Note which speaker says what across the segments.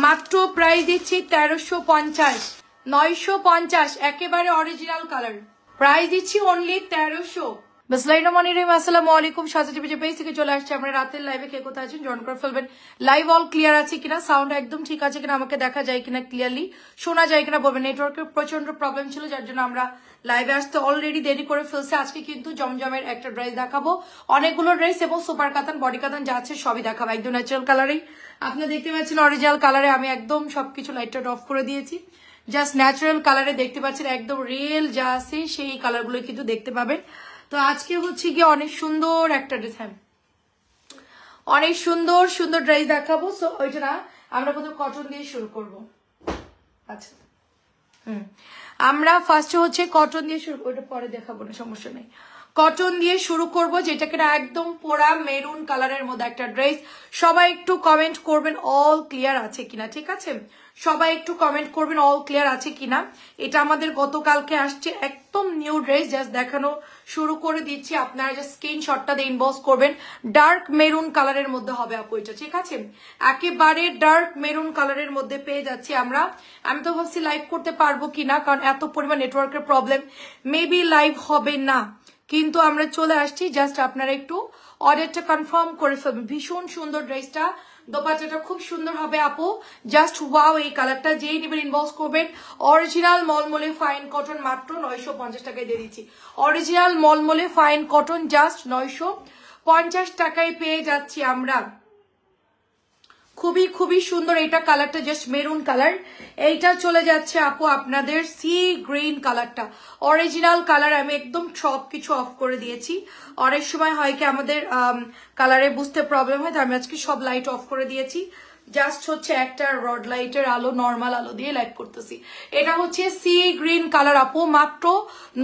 Speaker 1: মাত্র প্রাইস দিচ্ছি 1350, 950, একেবারে অরিজিনাল কালার। প্রাইস দিচ্ছি অনলি 1300। আসসালামু আলাইকুম, সাজাটি পেজ থেকে চলে আসছে আমরা রাতের লাইভে। কে কোথায় আছেন জয়েন করে ফেলবেন। লাইভ অল ক্লিয়ার আছে কিনা, সাউন্ড একদম ঠিক আছে কিনা, আমাকে দেখা যায় কিনা, ক্লিয়ারলি শোনা যায় কিনা বলবেন। নেটওয়ার্কের প্রচন্ড প্রবলেম ছিল, যার জন্য আমরা লাইভে আসতে অলরেডি দেরি করে ফেলছে। আজকে কিন্তু জমজমের একটা ড্রেস দেখাবো, অনেকগুলো ড্রেস এবং সুপার কাতান, বডি কাতান যা আছে সবই দেখাবো একদম ন্যাচারাল কালারেই। আপনারা দেখতে পাচ্ছেন অরিজিনাল কালারে আমি একদম সবকিছু লাইটটা অফ করে দিয়েছি। জাস্ট ন্যাচারাল কালারে দেখতে পাচ্ছেন, একদম রিয়েল যা আছে সেই কালারগুলো কিন্তু দেখতে পাবেন। তো আজকে হচ্ছে গিয়ে অনেক সুন্দর একটা ড্রেস, হ্যাঁ অনেক সুন্দর সুন্দর ড্রেস দেখাবো। সো ওইটা না, আমরা প্রথমে কটন দিয়ে শুরু করব। আচ্ছা আমরা ফার্স্টে হচ্ছে কটন দিয়ে শুরু, ওইটা পরে দেখাবো না, সমস্যা নেই। কটন দিয়ে শুরু করব, যেটাকে না একদম পোড়া মেরুন কালারের মধ্যে একটা ড্রেস। সবাই একটু কমেন্ট করবেন অল ক্লিয়ার আছে কিনা, ঠিক আছে? সবাই একটু কমেন্ট করবেন অল ক্লিয়ার আছে কিনা। এটা আমাদের গতকালকে আসছে, একদম নিউ ড্রেস, জাস্ট দেখানো শুরু করে দিচ্ছি। আপনারা জাস্ট স্ক্রিনশটটা দিয়ে ইনবক্স করবেন। ডার্ক মেরুন কালারের মধ্যে হবে আপু এটা, ঠিক আছে? একেবারে ডার্ক মেরুন কালারের মধ্যে পেয়ে যাচ্ছি আমরা। আমি তো ভাবছি লাইভ করতে পারবো কিনা, কারণ এত পরিমাণ নেটওয়ার্কের প্রবলেম, মেবি লাইভ হবে না, কিন্তু আমরা চলে আসছি। জাস্ট আপনারা একটু অর্ডারটা কনফার্ম করে ফেলবেন। ভীষণ সুন্দর ড্রেসটা, দোপাট্টাটা খুব সুন্দর হবে আপু, জাস্ট ওয়াও। এই কালারটা যেই নেবেন ইনবক্স করবেন। অরিজিনাল মলমলে ফাইন কটন মাত্র 950 টাকায় দিয়ে দিচ্ছি। অরিজিনাল মলমলে ফাইন কটন জাস্ট 950 টাকায় পেয়ে যাচ্ছি আমরা। খুবই খুবই সুন্দর এটা কালারটা, জাস্ট মেরুন কালার। এইটা চলে যাচ্ছে আপু আপনাদের সি গ্রিন কালারটা, অরিজিনাল কালার। আমি একদম সবকিছু অফ করে দিয়েছি। অনেক সময় হয় কি আমাদের কালারে বুঝতে প্রবলেম হয়, তো আমি আজকে সব লাইট অফ করে দিয়েছি। জাস্ট হচ্ছে একটা রড লাইটের আলো, নর্মাল আলো দিয়ে লাইট করতেছি। এটা হচ্ছে সি গ্রিন কালার আপু, মাত্র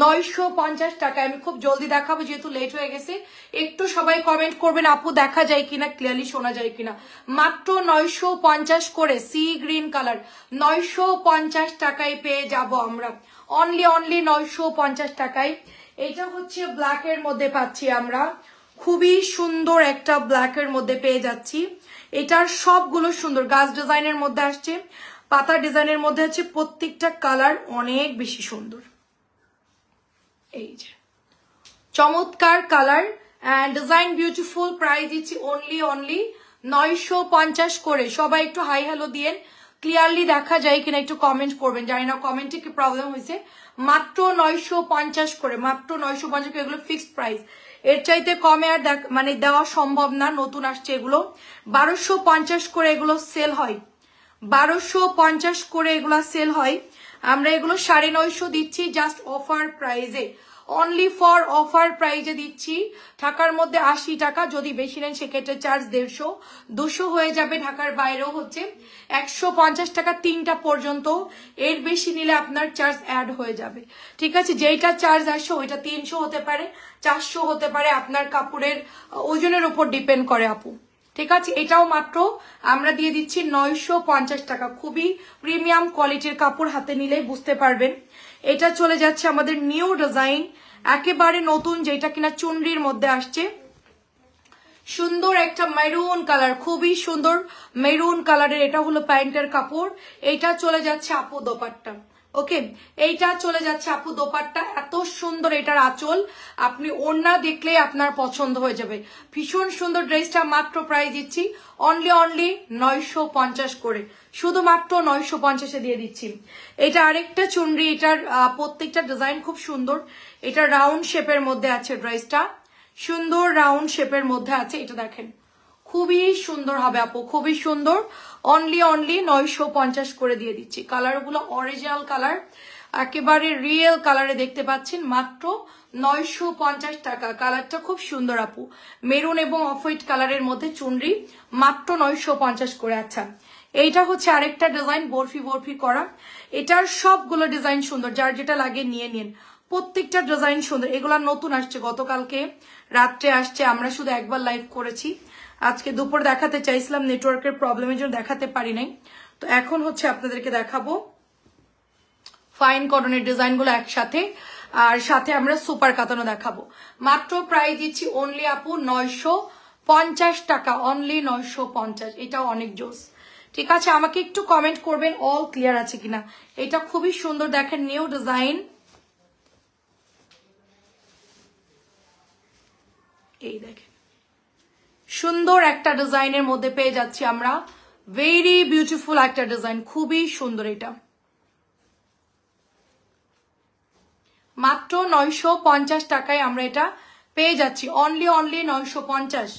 Speaker 1: 950 টাকায়। আমি খুব জলদি দেখাবো যেহেতু লেট হয়ে গেছে। একটু সবাই কমেন্ট করবেন আপু দেখা যায় কিনা, ক্লিয়ারলি শোনা যায় কিনা। মাত্র 950 করে সি গ্রিন কালার 950 টাকায় পেয়ে যাব আমরা, অনলি 950 টাকায়। এটা হচ্ছে ব্ল্যাকের মধ্যে পাচ্ছি আমরা, খুবই সুন্দর একটা ব্ল্যাকের মধ্যে পেয়ে যাচ্ছি। এটার সবগুলো সুন্দর, গাছ ডিজাইনের মধ্যে আসছে, পাতা ডিজাইনের মধ্যে আছে, প্রত্যেকটা কালার অনেক বেশি সুন্দর। এই যে চমৎকার colour and design beautiful. Price দিচ্ছি অনলি 950 করে। সবাই একটু হাই হ্যালো দিয়েন, ক্লিয়ারলি দেখা যায় কিনা একটু কমেন্ট করবেন। জানি না কমেন্টে কি প্রবলেম হয়েছে। মাত্র 950 করে, মাত্র 950 করে। এগুলো ফিক্সড প্রাইস, এর চাইতে কমে আর মানে দেওয়া সম্ভব না। নতুন আসছে এগুলো, 1250 করে এগুলো সেল হয়, 1250 করে এগুলো সেল হয়। আমরা এগুলো 950 দিচ্ছি জাস্ট অফার প্রাইজে, অনলি ফর অফার প্রাইজে দিচ্ছি। ঢাকার মধ্যে 80 টাকা, যদি বেশি নেন সেক্ষেত্রে চার্জ 150, 200 হয়ে যাবে। ঢাকার বাইরেও হচ্ছে 150 টাকা 3টা পর্যন্ত। এর বেশি নিলে আপনার চার্জ অ্যাড হয়ে যাবে, ঠিক আছে? যেইটা চার্জ আসছে ওইটা 300 হতে পারে, 400 হতে পারে, আপনার কাপড়ের ওজনের উপর ডিপেন্ড করে আপু, ঠিক আছে? এটাও মাত্র আমরা দিয়ে দিচ্ছি 950 টাকা। খুবই প্রিমিয়াম কোয়ালিটির কাপড়, হাতে নিলেই বুঝতে পারবেন। এটা চলে যাচ্ছে আমাদের নিউ ডিজাইন, একেবারে নতুন, যেটা কিনা চুনরির মধ্যে আসছে। সুন্দর একটা মেরুন কালার, খুবই সুন্দর মেরুন কালারের। এটা হলো প্যান্টের কাপড়। এইটা চলে যাচ্ছে আপু দোপাট্টা, ওকে? এইটা চলে যাচ্ছে আপু দোপাট্টা, এত সুন্দর এটার আঁচল, আপনি ওড়না দেখলে আপনার পছন্দ হয়ে যাবে। ভীষণ সুন্দর ড্রেসটা, মাত্র প্রাইস দিচ্ছি অনলি 950 করে, শুধুমাত্র 950-এ দিয়ে দিচ্ছি। এটা আরেকটা চুনরি, এটার প্রত্যেকটা ডিজাইন খুব সুন্দর। এটা রাউন্ড শেপের মধ্যে আছে ড্রেসটা, সুন্দর রাউন্ড শেপের মধ্যে আছে। এটা দেখেন খুবই সুন্দর হবে আপু, খুবই সুন্দর। অনলি 950 করে দিয়ে দিচ্ছি। কালারগুলো অরিজিনাল কালার, একেবারে রিয়েল কালারে দেখতে পাচ্ছেন, মাত্র 950 টাকা। কালারটা খুব সুন্দর আপু, মেরুন এবং অফ হোয়াইট কালারের মধ্যে চুনরি, মাত্র 950 করে। আচ্ছা এইটা হচ্ছে আরেকটা ডিজাইন, বরফি করা। এটার সবগুলো ডিজাইন সুন্দর, যার যেটা লাগে নিয়ে নিন। প্রত্যেকটা ডিজাইন সুন্দর। এগুলা নতুন আসছে, গতকালকে রাত্রে আসছে, আমরা শুধু একবার লাইভ করেছি। আজকে দুপুর দেখাতে চাইছিলাম, নেটওয়ার্কের প্রবলেমের জন্য দেখাতে পারি নাই। তো এখন হচ্ছে আপনাদেরকে দেখাবো ফাইন কটনের ডিজাইনগুলো একসাথে, আর সাথে আমরা সুপার কাতানো দেখাবো। মাত্র প্রাইস দিচ্ছি অনলি আপু 950 টাকা, অনলি 950। এটাও অনেক জোস, ঠিক আছে, আমাকে একটু কমেন্ট করবেন অল ক্লিয়ার আছে কিনা। এটা খুবই সুন্দর, দেখেন নিউ ডিজাইন। এই দেখেন সুন্দর একটা ডিজাইনের মধ্যে পেয়ে যাচ্ছি আমরা, ভেরি বিউটিফুল একটা ডিজাইন, খুবই সুন্দর। এটা মাত্র 950 টাকায় আমরা এটা পেয়ে যাচ্ছি, অনলি 950।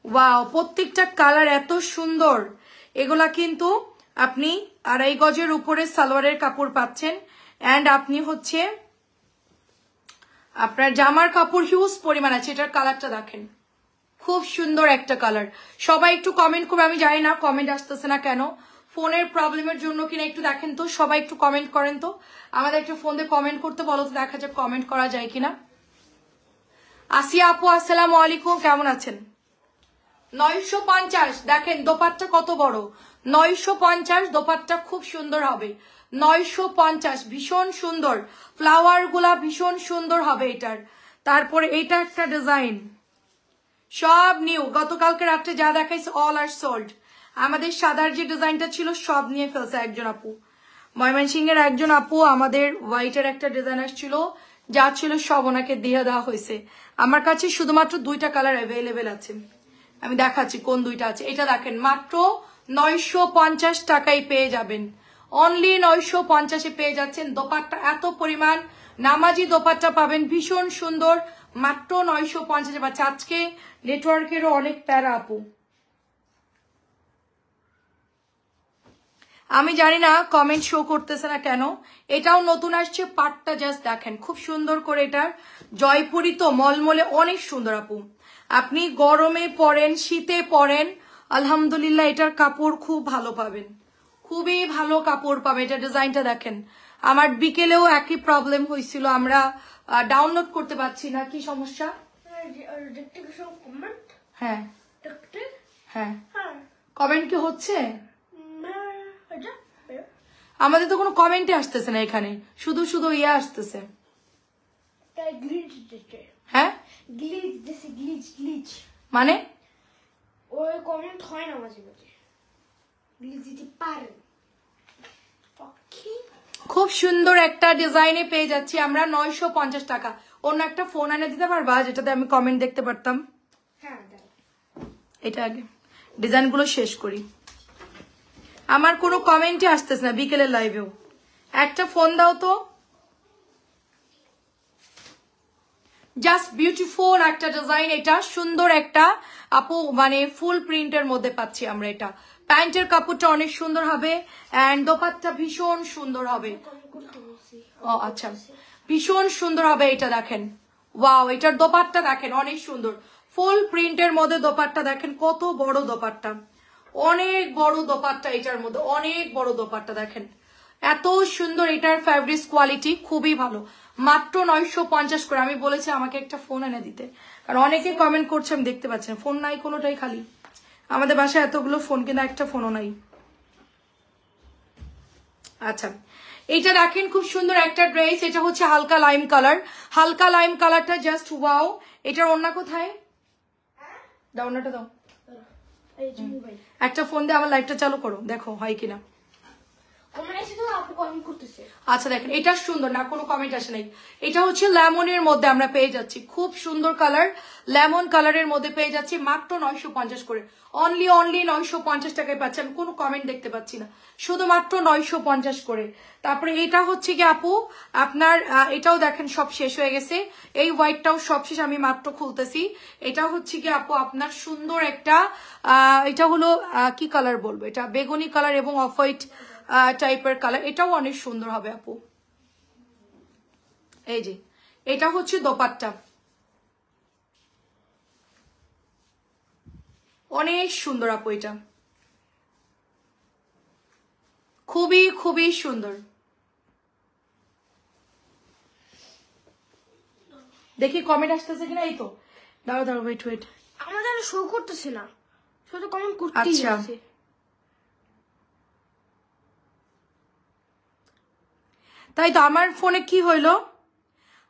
Speaker 1: ওয়াও, প্রত্যেকটা কালার এত সুন্দর। এগুলা কিন্তু আপনি 2.5 গজের উপরে সালোয়ারের কাপড় পাচ্ছেন, এন্ড আপনি হচ্ছে আপনার জামার কাপড় হিউজ পরিমাণ আছে। এটার কালারটা দেখেন, খুব সুন্দর একটা কালার। সবাই একটু কমেন্ট করবে, আমি জানি না কমেন্ট আসতেছে না কেন, ফোনের প্রবলেমের জন্য কিনা একটু দেখেন তো, সবাই একটু কমেন্ট করেন তো, আমাদের একটু ফোন দিয়ে কমেন্ট করতে বলো তো, দেখা যাক কমেন্ট করা যায় কিনা। আসিয়া আপু আসসালামু আলাইকুম, কেমন আছেন? 950, দেখেন দোপাট্টা কত বড়, 950। দোপাট্টা খুব সুন্দর হবে, 950, ভীষণ সুন্দর। ফ্লাওয়ার গুলা ভীষণ সুন্দর হবে এটার। তারপরে এটা একটা ডিজাইন, সব নিউ, গতকালকে রাত্রে যা দেখাইছে অল আর সোল্ড। আমাদের সাদার যে ডিজাইনটা ছিল সব নিয়ে ফেলছে একজন আপু, ময়মনসিংহের একজন আপু। আমাদের হোয়াইটের একটা ডিজাইন আসছিল, যা ছিল সব ওনাকে দিয়ে দেওয়া হয়েছে। আমার কাছে শুধুমাত্র 2টা কালার অ্যাভেলেবেল আছে, আমি দেখাচ্ছি কোন 2টা আছে। এটা দেখেন মাত্র 950 টাকায় পেয়ে যাবেন, অনলি 950-এ পেয়ে যাচ্ছেন। দোপাট্টা এত পরিমাণ নামাজি দোপাট্টা পাবেন, ভীষণ সুন্দর, মাত্র 950-এ পাচ্ছে। আজকে নেটওয়ার্কেরও অনেক প্যারা আপু, আমি জানি না কমেন্ট শো করতেছে না কেন। এটাও নতুন আসছে, পাটটা জাস্ট দেখেন খুব সুন্দর করে। এটার জয়পুরি তো মলমলে অনেক সুন্দর আপু, আপনি গরমে পরেন, শীতে পরেন, আলহামদুলিল্লাহ এটার কাপড় খুব ভালো পাবেন, খুবই ভালো কাপড় পাবেন। এটা ডিজাইনটা দেখেন, আমার বিকেলেও একই প্রবলেম হয়েছিল, আমরা ডাউনলোড করতে পারছি না। কি সমস্যা? হ্যাঁ হ্যাঁ, কমেন্ট কি হচ্ছে? আমাদের তো কোনো কমেন্টে আসতেছে না এখানে, শুধু শুধু ইয়ে আসতেছে। হ্যাঁ মানে
Speaker 2: ওই কমেন্ট হয় না মাঝে মাঝে, গ্লিচ দিতে পারেন।
Speaker 1: খুব সুন্দর একটা ডিজাইনে পেয়ে যাচ্ছি আমরা 950 টাকা। অন্য একটা ফোন এনে দিতে পারবা যেটাতে আমি কমেন্ট দেখতে পারতাম?
Speaker 2: হ্যাঁ,
Speaker 1: এটা আগে ডিজাইনগুলো শেষ করি, আমার কোনো কমেন্টই আসতেছে না বিকেলের লাইভেও। একটা ফোন দাও তো। জাস্ট বিউটিফুল একটা ডিজাইন, এটা সুন্দর একটা আপু, মানে ফুল প্রিন্টের মধ্যে পাচ্ছি আমরা। এটা প্যান্টের কাপড়টা অনেক সুন্দর হবে, এন্ড দোপাট্টা ভীষণ সুন্দর হবে। ও আচ্ছা, ভীষণ সুন্দর হবে এটা দেখেন। ওয়াও, এটার দোপাট্টা দেখেন অনেক সুন্দর, ফুল প্রিন্টের মধ্যে দোপাট্টা দেখেন, কত বড় দোপাট্টা, অনেক বড় দোপাট্টা এটার মধ্যে, অনেক বড় দোপাট্টা দেখেন, এত সুন্দর। এটার ফ্যাব্রিক্স কোয়ালিটি খুবই ভালো, মাত্র 950 করে। আমি বলেছি আমাকে একটা ফোন এনে দিতে, কারণ অনেকে কমেন্ট করছে আমি দেখতে পাচ্ছি না, ফোন নাই কোনোটাই খালি। আমাদের বাসায় এতগুলো ফোন কিন্তু একটা ফোনও নাই। আচ্ছা, এটা দেখেন খুব সুন্দর একটা ড্রেস, এটা হচ্ছে হালকা লাইম কালার, হালকা লাইম কালারটা জাস্ট ওয়াও। এটার ওড়না কোথায়? দাও, ওড়নাটা দাও। একটা ফোন দিয়ে আমার লাইভটা চালু করো, দেখো হয় কিনা। আচ্ছা দেখেন, এটা সুন্দর না, কোনো কমেন্ট আসে নাই। এটা হচ্ছে লেমনের মধ্যে আমরা পেয়ে যাচ্ছি, খুব সুন্দর কালার, লেমন কালারের মধ্যে পেয়ে যাচ্ছি মাত্র 950 করে, অনলি 950 টাকায় পাচ্ছি। আমি কোনো কমেন্ট দেখতে পাচ্ছি না, শুধুমাত্র 950 করে। তারপরে এটা হচ্ছে কি আপু আপনার, এটাও দেখেন সব শেষ হয়ে গেছে, এই হোয়াইটটাও সব শেষ, আমি মাত্র খুলতেছি। এটা হচ্ছে কি আপু আপনার সুন্দর একটা, এটা হলো কি কালার বলবো, এটা বেগুনি কালার এবং অফ হোয়াইট টাইপের কালার, এটাও অনেক সুন্দর হবে আপু। এই যে এটা হচ্ছে দোপাট্টা, অনেক সুন্দর আপু, এটা খুবই খুবই সুন্দর। দেখি কমেন্ট আসতেছে কিনা। এই তো, দাঁড়াও দাঁড়াও, ওয়েট ওয়েট,
Speaker 2: আমাদের শো করতেছে না, শুধু কমেন্ট করতেই আছে।
Speaker 1: তাই তো, আমার ফোনে কি হইলো,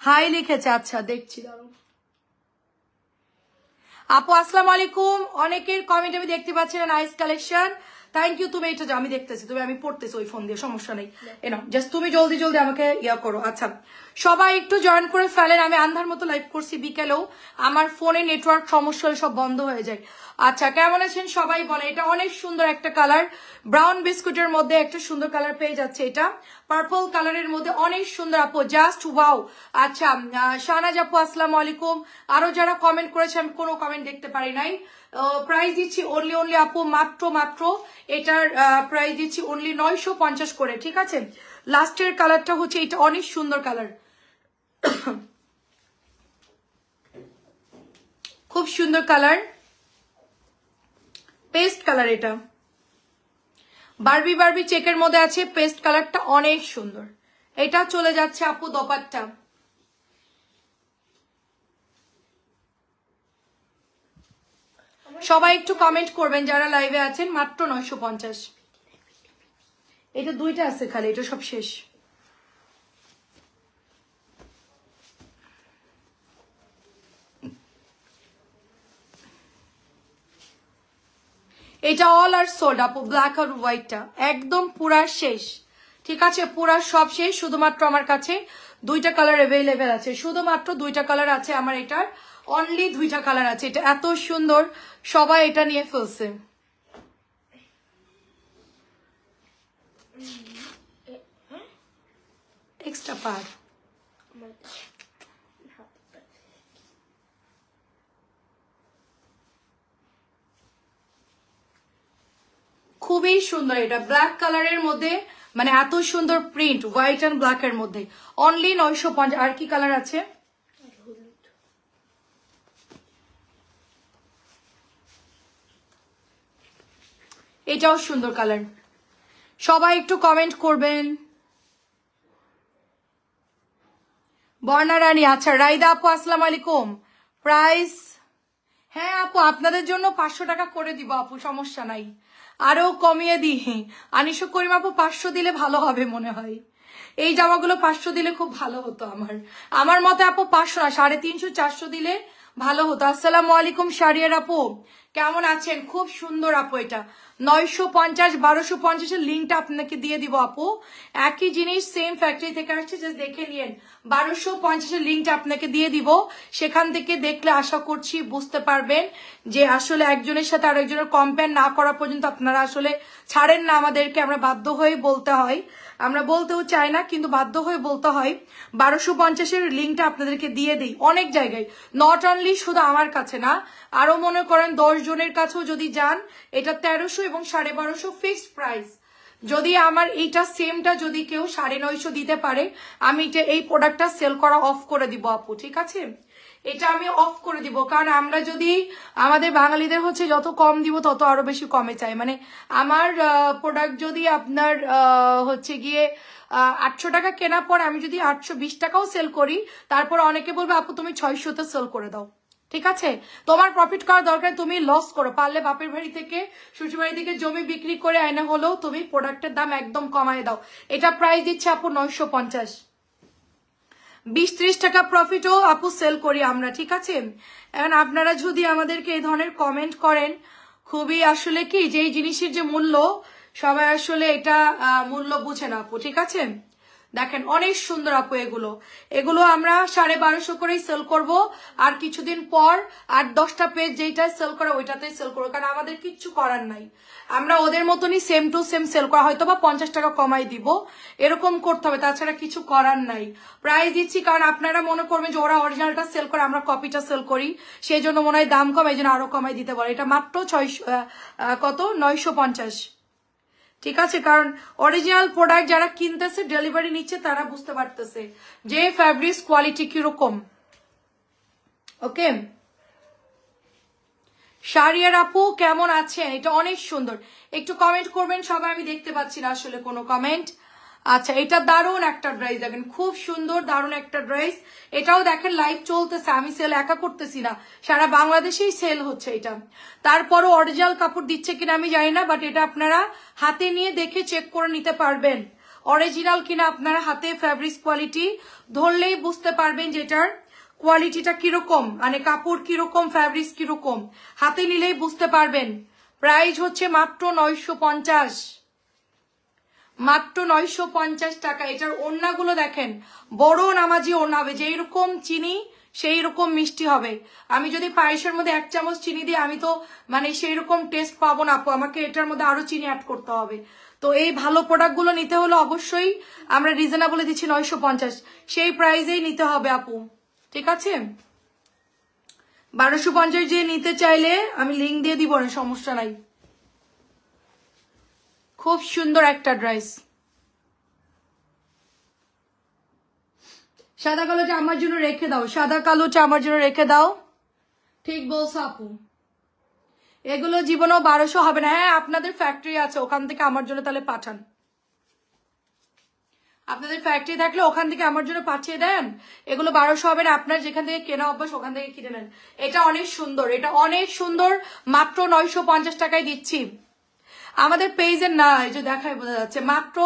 Speaker 1: হাই লিখেছে। আচ্ছা দেখছি, দাঁড়াও। আপু আসসালামু আলাইকুম। অনেকের কমেন্ট আমি দেখতে পাচ্ছি না, নাইস কালেকশন, থ্যাংক ইউ। তুমি এটা আমি দেখতেছি, তুমি আমি পড়তেছি ওই ফোন দিয়ে, সমস্যা নেই। এনো জাস্ট তুমি জলদি জলদি আমাকে ইয়া করো। আচ্ছা সবাই একটু জয়েন করে ফেলেন। আমি আন্ধার মতো লাইভ করছি বিকেলেও, আমার ফোনে নেটওয়ার্ক সমস্যা হলে সব বন্ধ হয়ে যায়। আচ্ছা কেমন আছেন সবাই বলে। এটা অনেক সুন্দর একটা কালার, ব্রাউন বিস্কুটের মধ্যে একটা সুন্দর কালার পেয়ে যাচ্ছে। এটা পার্পল কালারের মধ্যে অনেক সুন্দর আপু, জাস্ট ওয়াও। আচ্ছা শাহনাজ আপু আসসালামু আলাইকুম। আরো যারা কমেন্ট করেছে আমি কোনো কমেন্ট দেখতে পারি নাই। প্রাইস দিচ্ছি অনলি আপু মাত্র এটার প্রাইস দিচ্ছি অনলি 950 করে, ঠিক আছে। লাস্টের কালারটা হচ্ছে এটা, অনেক সুন্দর কালার, খুব সুন্দর কালার, পেস্ট কালার। এটা বারবি চেকের মধ্যে আছে, পেস্ট কালারটা অনেক সুন্দর। এটা চলে যাচ্ছে আপু দোপাট্টা। সবাই একটু কমেন্ট করবেন যারা লাইভে আছেন। মাত্র 950। এটা দুইটা আছে খালি, এটা সব শেষ। এটা অল আর সোল্ড আপু, ব্ল্যাক আর হোয়াইটটা একদম পুরা শেষ, ঠিক আছে, পুরা সব শেষ। শুধুমাত্র আমার কাছে দুইটা কালার অ্যাভেলেবেল আছে, শুধুমাত্র দুইটা কালার আছে আমার এটার, অনলি দুইটা কালার আছে। এটা এত সুন্দর, সবাই এটা নিয়ে ফেলছে। এক্সট্রা পার খুবই সুন্দর। এটা ব্ল্যাক কালারের মধ্যে, মানে এত সুন্দর প্রিন্ট, হোয়াইট এন্ড ব্ল্যাক এর মধ্যে, অনলি 950। আর কি কালার আছে? এটাও সুন্দর কালার। সবাই একটু কমেন্ট করবেন। বর্ণা রানী, আচ্ছা রাইদা আপু আসসালামু আলাইকুম। প্রাইস হ্যাঁ আপু আপনাদের জন্য 500 টাকা করে দিব আপু, সমস্যা নাই, আরো কমিয়ে দিই। আনিশা করিম আপু 500 দিলে ভালো হবে মনে হয়, এই জামাগুলো 500 দিলে খুব ভালো হতো। আমার মতে আপু 500 না, 350 400 দিলে ভালো হতো। আসসালামু আলাইকুম শারিয়ার আপু, কেমন আছেন? খুব সুন্দর আপু, এটা 950 1250 এর লিঙ্কটা আপনাকে দিয়ে দিব আপু। একই জিনিস সেম ফ্যাক্টরি থেকে আসছে, জাস্ট দেখে নিয়েন। 1250 এর লিঙ্কটা আপনাকে দিয়ে দিব, সেখান থেকে দেখলে আশা করছি বুঝতে পারবেন যে আসলে একজনের সাথে আরেকজনের কম্পেয়ার না করা পর্যন্ত আপনারা আসলে ছাড়েন না আমাদেরকে। আমরা বাধ্য হয়ে বলতে হয়, আমরা বলতেও চাই না কিন্তু বাধ্য হয়ে বলতে হয়। 1250 এর লিঙ্কটা আপনাদেরকে দিয়ে দিই অনেক জায়গায়, নট অনলি শুধু আমার কাছে না, আরো মনে করেন 10 জনের কাছেও যদি যান, এটা 1300 এবং 1250 ফিক্সড প্রাইস। যদি আমার এইটা সেমটা যদি কেউ 950 দিতে পারে, আমি এটা এই প্রোডাক্টটা সেল করা অফ করে দিব আপু, ঠিক আছে, এটা আমি অফ করে দিব। কারণ আমরা যদি আমাদের বাঙালিদের হচ্ছে যত কম দিব তত আরো বেশি কমে চাই। মানে আমার প্রোডাক্ট যদি আপনার হচ্ছে গিয়ে 800 টাকা কেনার পর আমি যদি 820 টাকাও সেল করি, তারপর অনেকে বলবে আপু তুমি 600-তে সেল করে দাও, ঠিক আছে, তোমার প্রফিট করার দরকার, তুমি লস করো, পারলে বাপের বাড়ি থেকে শ্বশুর বাড়ি থেকে জমি বিক্রি করে আয়না হলেও তুমি প্রোডাক্টের দাম একদম কমায় দাও। এটা প্রাইস দিচ্ছে আপু 950, 20-30 টাকা প্রফিটও আপু সেল করি আমরা, ঠিক আছে। এখন আপনারা যদি আমাদেরকে এই ধরনের কমেন্ট করেন, খুবই আসলে কি যে এই জিনিসের যে মূল্য, সবাই আসলে এটা মূল্য বুঝে না আপু, ঠিক আছে। দেখেন অনেক সুন্দর আপু, এগুলো আমরা 1250 করেই সেল করব। আর কিছুদিন পর 8-10টা পেজ যেটা সেল করে ওইটাতেই সেল করবো, কারণ আমাদের কিচ্ছু করার নাই, আমরা ওদের মতনই সেম টু সেম সেল করা, হয়তো বা 50 টাকা কমাই দিব, এরকম করতে হবে, তাছাড়া কিছু করার নাই। প্রাইস দিচ্ছি কারণ আপনারা মনে করবেন যে ওরা অরিজিনালটা সেল করে আমরা কপিটা সেল করি, সেই জন্য মনে হয় দাম কম, এই জন্য আরো কমাই দিতে পারে। এটা মাত্র 950, ঠিক আছে। কারণ অরিজিনাল প্রোডাক্ট যারা কিনতেছে, ডেলিভারি নিচ্ছে, তারা বুঝতে পারতেছে যে ফ্যাব্রিক্স কোয়ালিটি কিরকম। ওকে শারিয়ার আপু কেমন আছেন? এটা অনেক সুন্দর, একটু কমেন্ট করবেন সবাই, আমি দেখতে পাচ্ছি না আসলে কোনো কমেন্ট। আচ্ছা এটা দারুণ একটা ড্রেস, দেখেন খুব সুন্দর দারুণ একটা ড্রেস। এটাও দেখেন লাইভ চলতেছে, আমি সেল একা করতেছি না, সারা বাংলাদেশেই সেল হচ্ছে এটা। তারপরও অরিজিনাল কাপড় দিচ্ছে কিনা আমি জানি না, বাট এটা আপনারা হাতে নিয়ে দেখে চেক করে নিতে পারবেন অরিজিনাল কিনা। আপনারা হাতে ফ্যাব্রিক্স কোয়ালিটি ধরলেই বুঝতে পারবেন যে এটার কোয়ালিটিটা কিরকম, মানে কাপড় কিরকম, ফ্যাব্রিক্স কিরকম, হাতে নিলেই বুঝতে পারবেন। প্রাইস হচ্ছে মাত্র 950, মাত্র 950 টাকা। এটার ওড়নাগুলো দেখেন, বড় নামাজি ওড়না হবে, যেই রকম চিনি সেই রকম মিষ্টি হবে। আমি যদি পায়েসের মধ্যে 1 চামচ চিনি দিই, আমি তো মানে সেই রকম টেস্ট পাবো না আপু, আমাকে এটার মধ্যে আরো চিনি অ্যাড করতে হবে। তো এই ভালো প্রোডাক্টগুলো নিতে হলে অবশ্যই আমরা রিজনেবলে দিচ্ছি 950, সেই প্রাইসেই নিতে হবে আপু, ঠিক আছে? 1250 যে নিতে চাইলে আমি লিঙ্ক দিয়ে দিব না, সমস্যা নাই। খুব সুন্দর একটা ড্রেস। সাদা কালোটা আমার জন্য রেখে দাও, সাদা কালোটা আমার জন্য রেখে দাও। ঠিক বলছো আপু, এগুলো জীবনেও 1200 হবে না। হ্যাঁ, আপনাদের ফ্যাক্টরি আছে, ওখান থেকে আমার জন্য তাহলে পাঠান। আপনাদের ফ্যাক্টরি থাকলে ওখান থেকে আমার জন্য পাঠিয়ে দেন। এগুলো 1200 হবে না, আপনার যেখান থেকে কেনা অভ্যাস ওখান থেকে কিনে নেন। এটা অনেক সুন্দর, এটা অনেক সুন্দর, মাত্র 950 টাকায় দিচ্ছি। আমাদের পেজের না, এই যে দেখায় বোঝা যাচ্ছে। মাত্র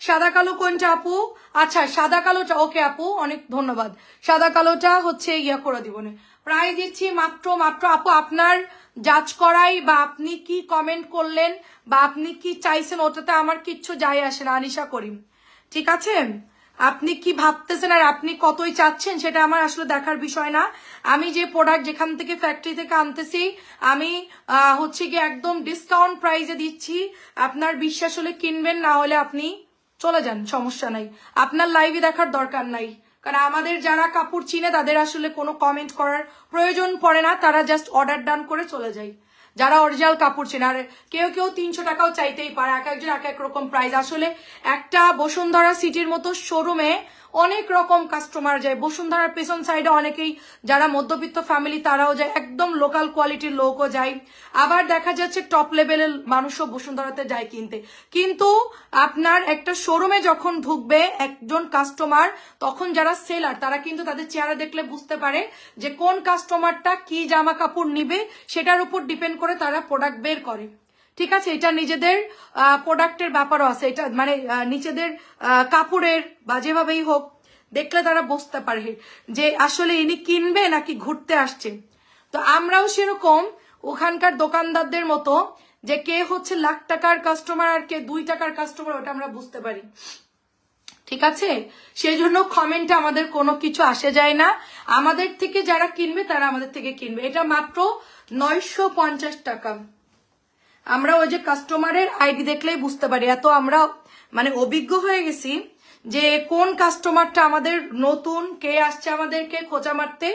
Speaker 1: সাদা কালো কোনটা আপু? আচ্ছা, সাদা কালোটা, ওকে আপু, অনেক ধন্যবাদ। সাদা কালোটা হচ্ছে ইয়া করে দিব না, প্রায় দিচ্ছি মাত্র আপু আপনার জাজ করাই, বা আপনি কি কমেন্ট করলেন বা আপনি কি চাইছেন ওটাতে আমার কিচ্ছু যায় আসে না, আনিশা করিম, ঠিক আছে? আপনি কি ভাবতেছেন আর আপনি কতই চাচ্ছেন সেটা আমার আসলে দেখার বিষয় না। আমি যে প্রোডাক্ট যেখান থেকে ফ্যাক্টরি থেকে আনতেছি, আমি হচ্ছে কি একদম ডিসকাউন্ট প্রাইসে দিচ্ছি। আপনার বিশ্বাস হলে কিনবেন, না হলে আপনি চলে যান, সমস্যা নাই। আপনার লাইভে দেখার দরকার নাই, কারণ আমাদের যারা কাপড় চিনে তাদের আসলে কোনো কমেন্ট করার প্রয়োজন পড়ে না, তারা জাস্ট অর্ডার ডান করে চলে যায়। যারা অরিজিনাল কাপড় চেনে, আর কেউ 300 টাকাও চাইতেই পারে, এক একজন এক এক রকম প্রাইস। আসলে একটা বসুন্ধরা সিটির মতো শোরুমে অনেক রকম কাস্টমার যায়। বসুন্ধরার পেছন সাইডে অনেকেই যারা মধ্যবিত্ত ফ্যামিলি তারাও যায়, একদম লোকাল কোয়ালিটির লোকও যায়, আবার দেখা যাচ্ছে টপ লেভেলের মানুষও বসুন্ধরাতে যায় কিনতে। কিন্তু আপনার একটা শোরুমে যখন ঢুকবে একজন কাস্টমার, তখন যারা সেলার তারা কিন্তু তাদের চেহারা দেখলে বুঝতে পারে যে কোন কাস্টমারটা কি জামা কাপড় নিবে, সেটার উপর ডিপেন্ড করে তারা প্রোডাক্ট বের করে, ঠিক আছে? এটা নিজেদের প্রোডাক্টের ব্যাপারও আছে, এটা মানে নিজেদের কাপড়ের বা যেভাবেই হোক দেখলে তারা বুঝতে পারে যে আসলে ইনি কিনবে নাকি ঘুরতে আসছে। তো আমরাও সেরকম ওখানকার দোকানদারদের মতো, যে কে হচ্ছে লাখ টাকার কাস্টমার আর কে 2 টাকার কাস্টমার, ওটা আমরা বুঝতে পারি, ঠিক আছে? সেই জন্য কমেন্টে আমাদের কোনো কিছু আসে যায় না। আমাদের থেকে যারা কিনবে তারা আমাদের থেকে কিনবে। এটা মাত্র 950 টাকা। আমরা ওই যে কাস্টমারের আইডি দেখলেই বুঝতে পারি, এত আমরা মানে অভিজ্ঞ হয়ে গেছি যে কোন কাস্টমারটা আমাদের নতুন, কে আসছে আমাদেরকে খোঁচা মারতে,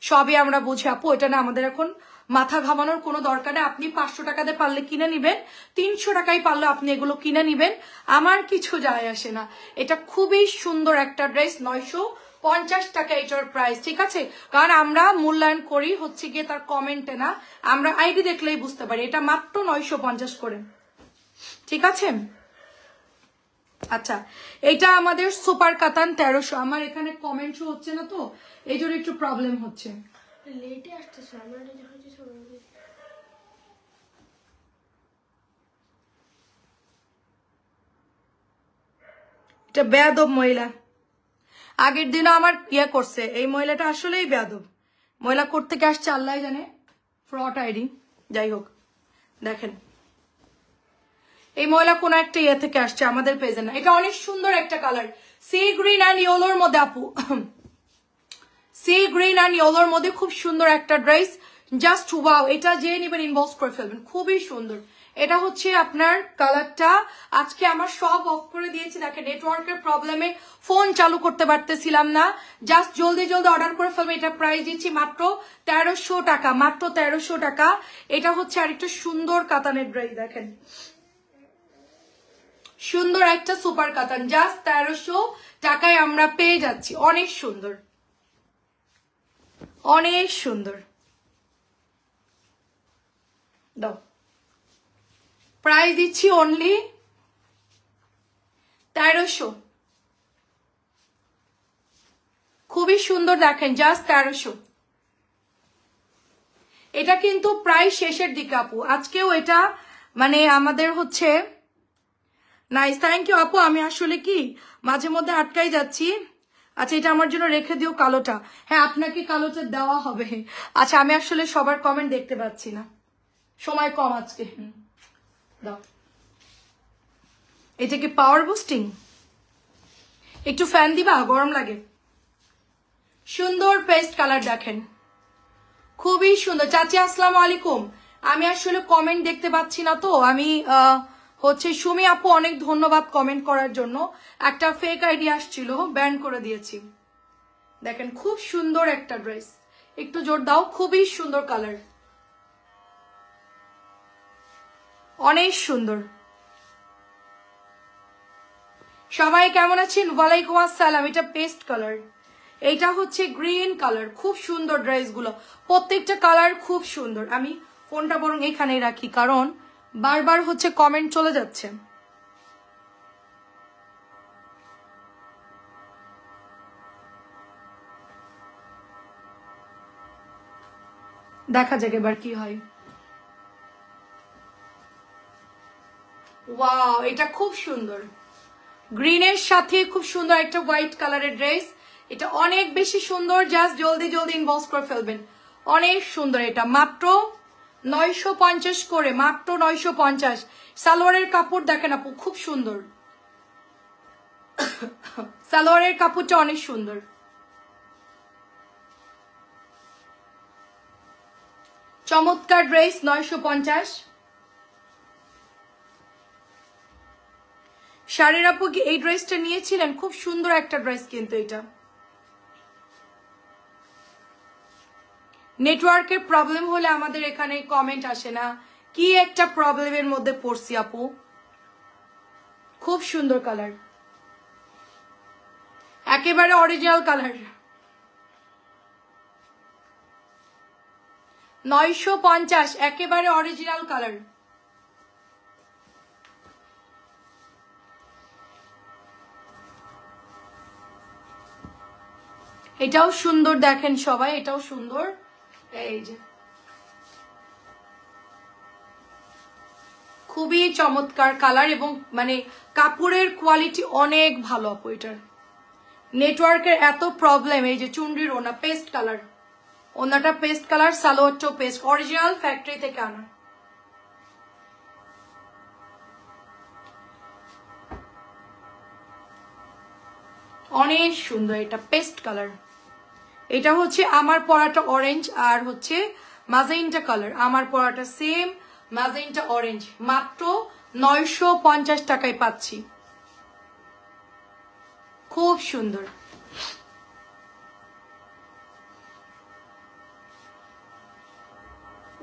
Speaker 1: সবই আমরা বুঝি আপু। এটা না আমাদের এখন মাথা ঘামানোর কোনো দরকার নেই। আপনি 500 টাকাতে পারলে কিনে নিবেন, 300 টাকায় পারলে আপনি এগুলো কিনে নিবেন, আমার কিছু যায় আসে না। এটা খুবই সুন্দর একটা ড্রেস, 950 টাকা এটার প্রাইস, ঠিক আছে? কারণ আমরা মূল্যায়ন করি হচ্ছে গিয়ে তার কমেন্টে না, আমরা আইডি দেখলেই বুঝতে পারি। এটা মাত্র 950 করে, ঠিক আছে? আচ্ছা, এটা আমাদের সুপার কাতান 1300। আমার এখানে কমেন্ট শো হচ্ছে না, তো এই জন্য একটু প্রবলেম হচ্ছে।
Speaker 2: লেটে আসতেছে, আমরা দেখাচ্ছি সবাই।
Speaker 1: এটা বেয়াদব মহিলা, আগের দিনও আমার ইয়ে করছে। এই মহিলাটা আসলেই বেয়াদব মহিলা, করতে কে আসছে আল্লাহ জানে, ফ্রড আইডি। যাই হোক, দেখেন এই মহিলা কোন একটা ইয়ে থেকে আসছে, আমাদের পেজে না। এটা অনেক সুন্দর একটা কালার, সি গ্রিন অ্যান্ড ইয়েলোর মধ্যে আপু, সি গ্রিন অ্যান্ড ইয়েলোর মধ্যে খুব সুন্দর একটা ড্রেস, জাস্ট ওয়াও। এটা যে নিবেন ইনবক্স করে ফেলবেন, খুবই সুন্দর। এটা হচ্ছে আপনার কালারটা। আজকে আমার সব অফ করে দিয়েছি, দেখেন নেটওয়ার্কের প্রবলেমে ফোন চালু করতে পারতেছিলাম না। জাস্ট জলদি জলদি অর্ডার করে ফেলবেন। এটা প্রাইস দিচ্ছি মাত্র 1300 টাকা, মাত্র 1300 টাকা। এটা হচ্ছে আরেকটা সুন্দর কাতানের ড্রেস, দেখেন সুন্দর একটা সুপার কাতান, জাস্ট 1300 টাকায় আমরা পেয়ে যাচ্ছি। অনেক সুন্দর, অনেক সুন্দর। দাও, প্রাইস দিচ্ছি অনলি 1300। খুবই সুন্দর, দেখেন জাস্ট 1300। এটা কিন্তু প্রায় শেষের দিকে আপু, আজকেও এটা মানে আমাদের হচ্ছে নাইস। থ্যাংক ইউ আপু। আমি আসলে কি মাঝে মধ্যে আটকাই যাচ্ছি, আচ্ছা এটা আমার জন্য রেখে দিও কালোটা। হ্যাঁ আপনাকে কালোটা দেওয়া হবে। আচ্ছা আমি আসলে সবার কমেন্ট দেখতে পাচ্ছি না, সময় কম আজকে। দাও। এটা কি পাওয়ার বুস্টিং? একটু ফ্যান দিবা, গরম লাগে। সুন্দর পেস্ট কালার দেখেন, খুবই সুন্দর। চাচি আসসালামু আলাইকুম। আমি আসলে কমেন্ট দেখতে পাচ্ছি না তো, আমি হচ্ছে সুমি আপু অনেক ধন্যবাদ কমেন্ট করার জন্য। একটা ফেক আইডি আসছিল, ব্যান করে দিয়েছি। দেখেন খুব সুন্দর একটা ড্রেস, একটু জোর দাও, খুবই সুন্দর কালার, অনেক সুন্দর। সবাই কেমন আছেন? ওয়ালাইকুম আসসালাম। এটা পেস্ট কালার, এইটা হচ্ছে গ্রিন কালার, খুব সুন্দর ড্রেসগুলো, প্রত্যেকটা কালার খুব সুন্দর। আমি ফোনটা বরং এখানেই রাখি, কারণ বারবার হচ্ছে কমেন্ট চলে যাচ্ছে। দেখা যাক এবার কি হয়। ওয়াও, এটা খুব সুন্দর, গ্রিনের সাথে খুব সুন্দর একটা হোয়াইট কালারের ড্রেস। এটা অনেক বেশি সুন্দর, জাস্ট জলদি জলদি ইনবক্স করে ফেলবেন। অনেক সুন্দর, এটা মাত্র 950 করে, মাত্র 950। সালোয়ারের কাপড় দেখেন আপু, খুব সুন্দর, সালোয়ারের কাপড়টা অনেক সুন্দর। চমৎকার ড্রেস, 950। শাড়ির আপু কি এই ড্রেসটা নিয়েছিলেন? খুব সুন্দর একটা ড্রেস, কিন্তু এটা নেটওয়ার্কের প্রবলেম হলে আমাদের এখানে কমেন্ট আসে না, কি একটা প্রবলেমের মধ্যে পড়ছি আপু। খুব সুন্দর কালার, একেবারে অরিজিনাল কালার। 950, একেবারে অরিজিনাল কালার। এটাও সুন্দর দেখেন সবাই, এটাও সুন্দর। এই যে খুবই চমৎকার কালার, এবং মানে কাপড়ের কোয়ালিটি অনেক ভালো আপু। এটার নেটওয়ার্কের এত প্রবলেম। এই যে চুনরির ওনা পেস্ট কালার, ওনাটা পেস্ট কালার, সালোয়ারটাও পেস্ট, অরিজিনাল ফ্যাক্টরি থেকে আনা। অনেক সুন্দর, এটা পেস্ট কালার। এটা হচ্ছে আমার পরাটা অরেঞ্জ, আর হচ্ছে ম্যাজেন্টা কালার। আমার পরাটা সেম ম্যাজেন্টা অরেঞ্জ, মাত্র 950 টাকায় পাচ্ছি। খুব সুন্দর।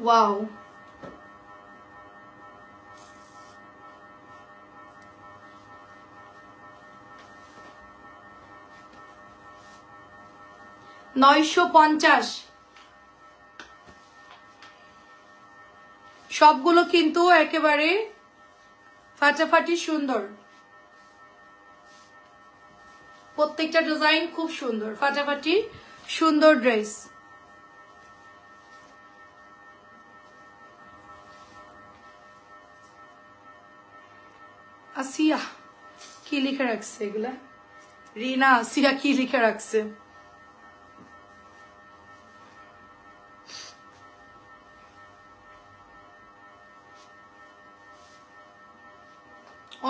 Speaker 1: ওয়াও, $950। সবগুলো কিন্তু একেবারে ফাটাফাটি সুন্দর, প্রত্যেকটা ডিজাইন খুব সুন্দর, ফাটাফাটি সুন্দর ড্রেস। আসিয়া কি লিখে রাখছে এগুলা? রিনা আসিয়া কি লিখে রাখছে?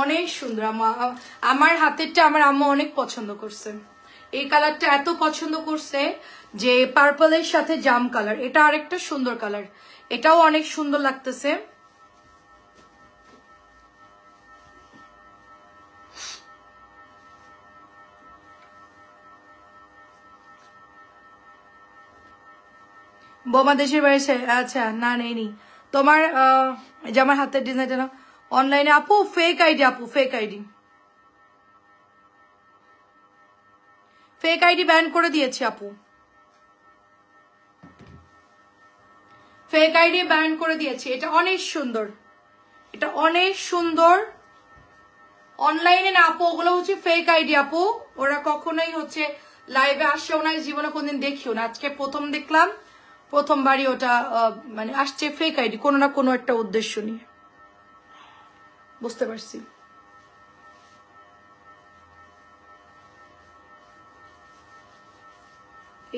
Speaker 1: অনেক সুন্দর। আমার হাতেরটা আমার আম্মা অনেক পছন্দ করছে, এই কালারটা এত পছন্দ করছে যে পার্পলের সাথে জাম কালার, এটা আরেকটা সুন্দর কালার, এটাও অনেক সুন্দর লাগতেছে। বোমা দেশের বাড়ি। আচ্ছা না নেই, তোমার যে আমার হাতের ডিজাইনটা না অনলাইনে আপু, ফেক আইডি আপু, fake ID, fake ID ban করে দিয়েছি আপু, ফেক আইডি ব্যান করে দিয়েছি। এটা অনেক সুন্দর, এটা অনেক সুন্দর। অনলাইনে না আপু, ওগুলো হচ্ছে ফেক আইডি আপু, ওরা কখনোই হচ্ছে লাইভে আসেও না, জীবনে কোনদিন দেখিও না, আজকে প্রথম দেখলাম, প্রথমবারই ওটা মানে আসছে ফেক আইডি, কোনো না কোনো একটা উদ্দেশ্য নিয়ে। বুঝতে পারছি।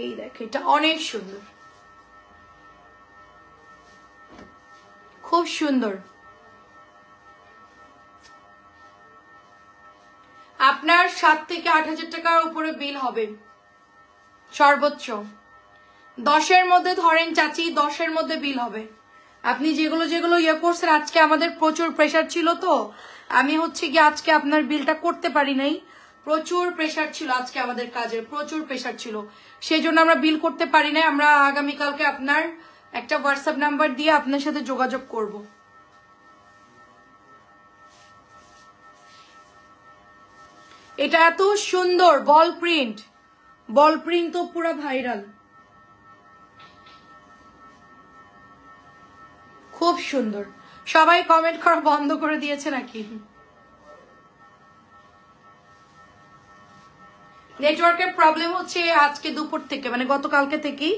Speaker 1: এই দেখো এটা অনেক সুন্দর, খুব সুন্দর। আপনার 7 থেকে 8,000 টাকার উপরে বিল হবে সর্বোচ্চ। 10-এর মধ্যে ধরেন চাচি, 10-এর মধ্যে বিল হবে। আপনি যেগুলো যেগুলো ইয়ে করছেন, আজকে আমাদের প্রচুর প্রেসার ছিল, তো আমি হচ্ছে কি আজকে আপনার বিলটা করতে পারি নাই। প্রচুর প্রেসার ছিল আজকে, আমাদের কাজের প্রচুর প্রেসার ছিল, সেই জন্য আমরা বিল করতে পারি নাই। আমরা আগামীকালকে আপনার একটা হোয়াটসঅ্যাপ নাম্বার দিয়ে আপনার সাথে যোগাযোগ করব। এটা এত সুন্দর বল প্রিন্ট, বল প্রিন্ট তো পুরো ভাইরাল, খুব সুন্দর। সবাই কমেন্ট করা বন্ধ করে দিয়েছে নাকি? নেটওয়ার্কের প্রবলেম হচ্ছে আজকে দুপুর থেকে, মানে গতকালকে থেকেই,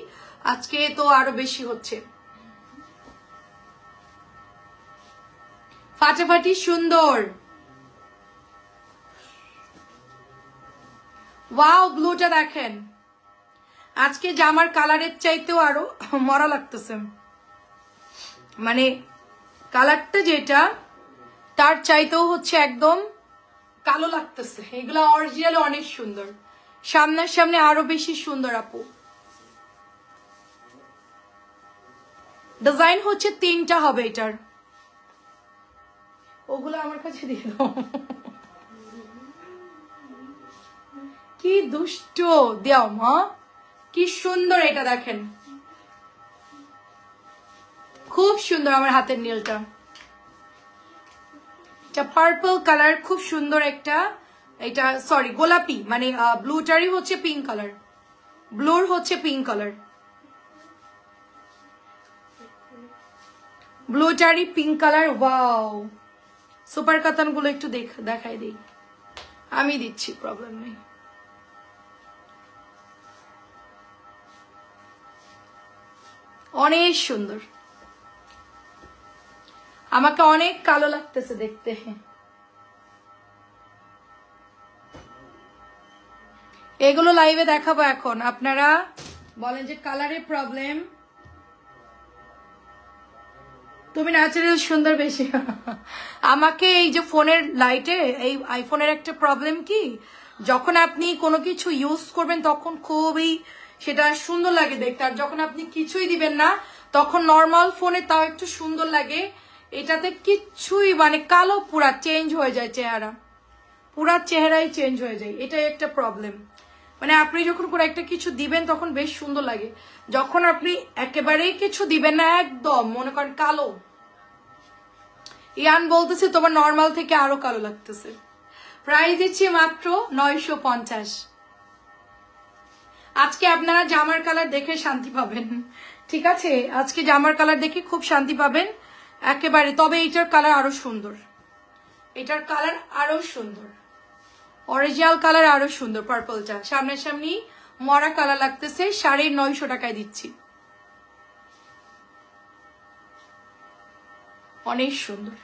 Speaker 1: আজকে তো আরো বেশি হচ্ছে। ফাটাফাটি সুন্দর। ওয়াও, ব্লুটা দেখেন, আজকে জামার কালারের চাইতেও আরো মরা লাগতেছে, মানে কালারটা যেটা তার চাইতেও হচ্ছে একদম কালো লাগতেছে। এগুলো অরিজিনালি অনেক সুন্দর, সামনের সামনে আরো বেশি সুন্দর আপু। ডিজাইন হচ্ছে 3টা হবে এটার, ওগুলো আমার কাছে দিয়ে দাও। কি দুষ্ট, দাও মা, কি সুন্দর এটা দেখেন, খুব সুন্দর। আমার হাতের নীলটা, এটা পার্পল কালার, খুব সুন্দর একটা, এটা সরি গোলাপি, মানে ব্লুটারই হচ্ছে পিঙ্ক কালার, ব্লুর হচ্ছে পিঙ্ক কালার, ব্লুটারই পিঙ্ক কালার। ওয়াও, সুপার কাতান গুলো একটু দেখাই দিই, আমি দিচ্ছি, প্রবলেম নেই। অনেক সুন্দর, আমাকে অনেক কালো লাগতেছে দেখতে। এগুলো লাইভে দেখাবো এখন। আপনারা বলেন যে কালারের প্রবলেম, তুমি ন্যাচারাল সুন্দর বেশি। আমাকে এই যে ফোনের লাইটে, এই আইফোনের একটা প্রবলেম কি, যখন আপনি কোনো কিছু ইউজ করবেন তখন খুবই সেটা সুন্দর লাগে দেখতে, আর যখন আপনি কিছুই দিবেন না তখন নর্মাল ফোনে তাও একটু সুন্দর লাগে, এটাতে কিচ্ছুই মানে কালো পুরা চেঞ্জ হয়ে যায়, চেহারা পুরা চেহারাই চেঞ্জ হয়ে যায়। এটাই একটা প্রবলেম, মানে আপনি যখন কোনো একটা কিছু দিবেন তখন বেশ সুন্দর লাগে, যখন আপনি একেবারেই কিছু দিবেন না একদম মনে করেন কালো। ইয়ান বলতেছে তোমার নর্মাল থেকে আরো কালো লাগতেছে। প্রাইস দিচ্ছি মাত্র 950। আজকে আপনারা জামার কালার দেখে শান্তি পাবেন, ঠিক আছে? আজকে জামার কালার দেখে খুব শান্তি পাবেন একেবারে। তবে এটার কালার আরো সুন্দর, এটার কালার আরো সুন্দর, অরিজিনাল কালার আরো সুন্দর। পার্পলটা সামনাসামনি মরা কালার লাগতেছে, 950 টাকায় দিচ্ছি, অনেক সুন্দর।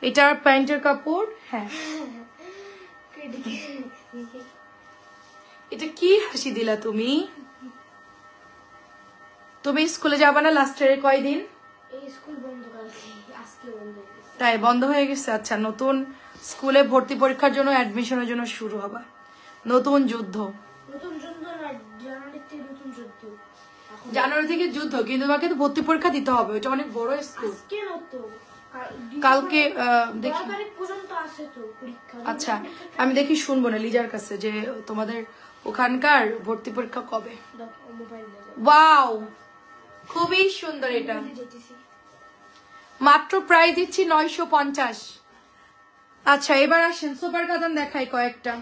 Speaker 1: এটার প্যান্টের কাপড়, হ্যাঁ। এটা কি হাসি দিলা তুমি? তুমি স্কুলে যাবা না লাস্টের কয়দিন?
Speaker 2: স্কুল বন্ধ কালকে, আজকে বন্ধ হয়ে গেছে।
Speaker 1: তাই বন্ধ হয়ে গেছে? আচ্ছা, নতুন স্কুলে ভর্তি পরীক্ষার জন্য অ্যাডমিশনের জন্য শুরু হবে নতুন যুদ্ধ।
Speaker 2: নতুন যুদ্ধ না, জানুয়ারিতে নতুন যুদ্ধ।
Speaker 1: জানুয়ারি থেকে যুদ্ধ, কিন্তু তোমাকে তো ভর্তি পরীক্ষা দিতে হবে, ওটা অনেক বড় স্কুল।
Speaker 2: আজকে নতো,
Speaker 1: কালকে দেখি
Speaker 2: পর্যন্ত আছে তো পরীক্ষা।
Speaker 1: আচ্ছা, আমি দেখি শুনবো না লিজার কাছে যে তোমাদের ওখানকার ভর্তি পরীক্ষা কবে। ওয়াও, খুবই সুন্দর। এটা মাত্র প্রাইস দিচ্ছি 950। আচ্ছা, এবার আসেন সুপার কাতান দেখাই কয়েকটা,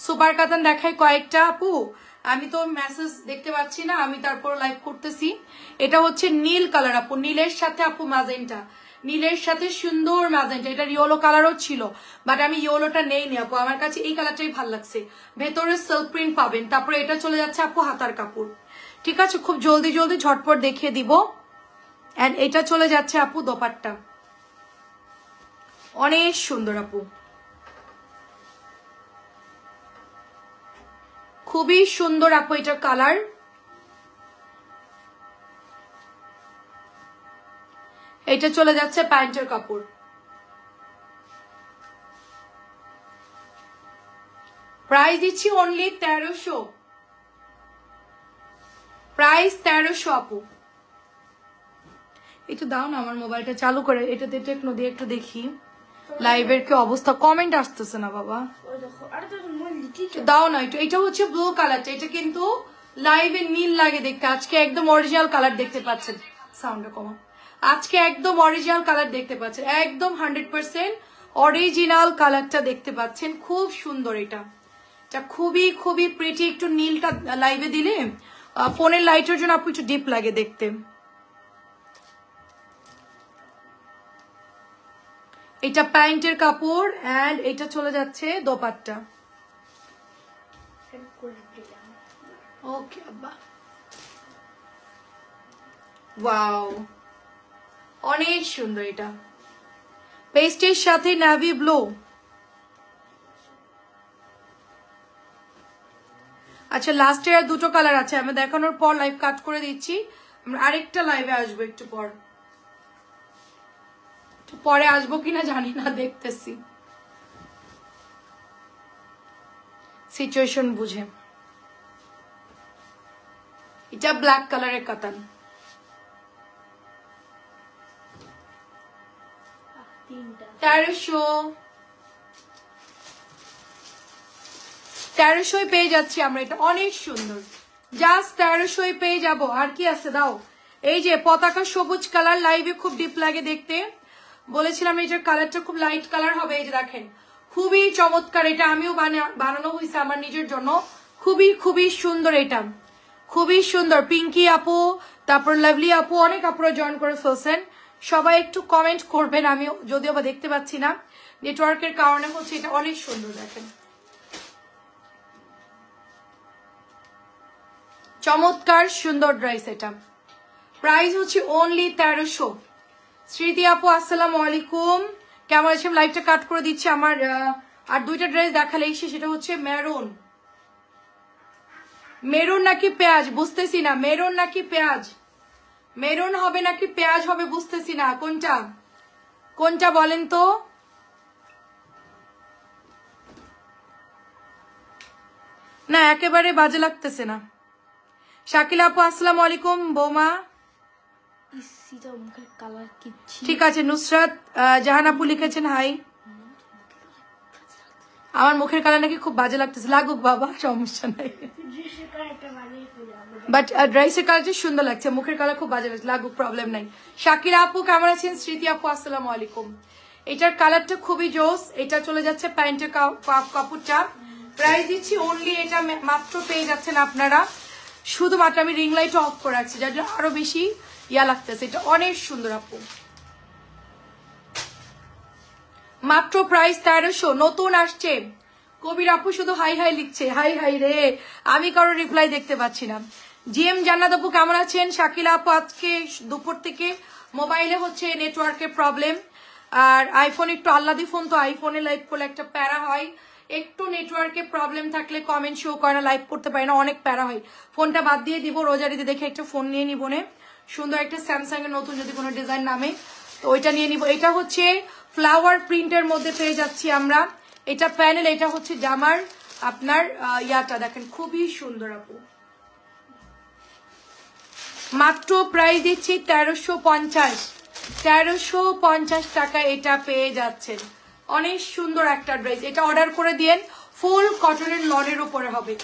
Speaker 1: সুপার কাতান দেখাই কয়েকটা আপু। আমি তো মেসেজ দেখতে পাচ্ছি না, আমি তারপর লাইভ করতেছি। এটা হচ্ছে নীল কালার আপু, নীলের সাথে আপু ম্যাজেন্টা, নীলের সাথে সুন্দর ম্যাজেন্টা। এটা ইয়েলো কালারও ছিল, বাট আমি ইয়েলোটা নেইনি আপু, আমার কাছে এই কালারটাই ভালো লাগছে। ভেতরে সিল্ক প্রিন্ট পাবেন। তারপরে এটা চলে যাচ্ছে আপু হাতার কাপড়, ঠিক আছে? খুব জলদি জলদি ঝটপট দেখিয়ে দিব। এন্ড এটা চলে যাচ্ছে আপু দোপাট্টা, অনেক সুন্দর আপু। খুবই সুন্দর আপু এটার কালার। এটা চলে যাচ্ছে প্যান্টের কাপড়। প্রাইস দিচ্ছি অনলি 1300, প্রাইস 1300 আপু। একটু দাও না আমার মোবাইলটা চালু করে, এটাতে টেকনো দিয়ে একটু দেখি লাইভের কি অবস্থা। কমেন্ট আসতেছে না বাবা, দাও না একটু। এটা হচ্ছে ব্লু কালারটা, এটা কিন্তু লাইভে নীল লাগে দেখতে। আজকে একদম অরিজিনাল কালার দেখতে পাচ্ছেন। সাউন্ডটা কমা। আজকে একদম অরিজিনাল কালার দেখতে পাচ্ছেন, একদম 100% অরিজিনাল কালারটা দেখতে পাচ্ছেন। খুব সুন্দর এটা, খুবই খুবই প্রিটি। একটু নীলটা লাইভে দিলে ফোনের লাইটের জন্য আপু একটু ডিপ লাগে দেখতে। এটা প্যান্টের কাপড় এন্ড এটা চলে যাচ্ছে দোপাট্টা। ওকে আব্বা, ওয়াও অনেক সুন্দর। এটা পেস্টের সাথে নেভি ব্লু। আচ্ছা লাস্টের আর দুটো কালার আছে, আমি দেখানোর পর লাইভ কাট করে দিচ্ছি। আমরা আরেকটা লাইভে আসবো একটু পর, পরে আসবো কিনা জানি না, দেখতেছি সিচুয়েশন বুঝে। এটা ব্ল্যাক কালারের কাতান, 1300 পেয়ে যাচ্ছি আমরা। এটা অনেক সুন্দর, জাস্ট 1300 পেয়ে যাব। আর কি আছে দাও। এই যে পতাকা সবুজ কালার, লাইভে খুব ডিপ লাগে দেখতে। বলেছিলাম এটার কালারটা খুব লাইট কালার হবে। এই যে দেখেন খুবই চমৎকার। এটা আমিও বানানো হয়েছে আমার নিজের জন্য। খুবই খুবই সুন্দর, এটা খুবই সুন্দর। পিঙ্কি আপু, তারপর লাভলি আপু, অনেক আপুরা জয়েন করে ফেলছেন। সবাই একটু কমেন্ট করবেন, আমি যদিও বা দেখতে পাচ্ছি না, নেটওয়ার্কের কারণে হচ্ছে। এটা অনেক সুন্দর, দেখেন চমৎকার সুন্দর ড্রেস। এটা প্রাইস হচ্ছে অনলি 1300। স্মৃতি আপু আসসালামু আলাইকুম, কেমন আছেন? লাইভটা কাট করে দিচ্ছি। আমার আর দুইটা ড্রেস দেখালেই সেটা হচ্ছে মেরুন। মেরুন নাকি পেঁয়াজ বুঝতেছি না, মেরুন নাকি পেঁয়াজ, মেরুন হবে নাকি পেঁয়াজ হবে বুঝতেছি না। কোনটা কোনটা বলেন তো। না একেবারে বাজে লাগতেছে না। শাকিল আপু আসসালামু আলাইকুম বৌমা। ঠিক আছে। নুসরাত জাহান আপু লিখেছেন হাই। আমার মুখের কালার নাকি খুব বাজে লাগতেছে, লাগুক বাবা সমস্যা নাই, বাট ড্রেসের কালারটা সুন্দর লাগছে, মুখের কালার খুব বাজে লাগছে, লাগুক প্রবলেম নাই। শাকিরা আপু কেমন আছেন? স্মৃতি আপু আসসালামু আলাইকুম। এটার কালারটা খুবই জোস। এটা চলে যাচ্ছে প্যান্টের কাপড়টা। প্রাইস দিচ্ছি অনলি, এটা মাত্র পেয়ে যাচ্ছেন আপনারা। শুধুমাত্র আমি রিং লাইট অফ করে রাখছি যার জন্য আরো বেশি ইয়া লাগতেছে। এটা অনেক সুন্দর আপু, মাত্র প্রাইস 1300। নতুন আসছে কবির আপু শুধু হাই হাই লিখছে, হাই হাই রে, আমি কারো রিপ্লাই দেখতে পাচ্ছি না। জিএম জান্নাত আপু কেমন আছেন? শাকিলা আপু আজকে দুপুর থেকে মোবাইলে হচ্ছে নেটওয়ার্কের প্রবলেম, আর আইফোন একটু আল্লাদি ফোন, তো আইফোনে লাইভ করলে একটা প্যারা হয়। একটু নেটওয়ার্কে প্রবলেম থাকলে কমেন্ট শো করে না, লাইভ করতে পারি না, অনেক প্যারা হয়। ফোনটা বাদ দিয়ে দিব, রোজারিতে দেখে একটা ফোন নিয়ে নিব, সুন্দর একটা স্যামসাং এর নতুন যদি কোনো ডিজাইন নামে তো ওইটা নিয়ে নিব। এটা হচ্ছে ফ্লাওয়ার প্রিন্টের মধ্যে পেয়ে যাচ্ছি আমরা। এটা প্যানেল, এটা হচ্ছে জামার আপনার ইয়াটা দেখেন খুবই সুন্দর আপু। মাত্র প্রাইস দিচ্ছি 1350, 1350 টাকা এটা পেয়ে যাচ্ছেন। অনেক সুন্দর একটা ড্রেস, এটা অর্ডার করে দিয়েন। ফুল কটনের লনের উপরে হবে।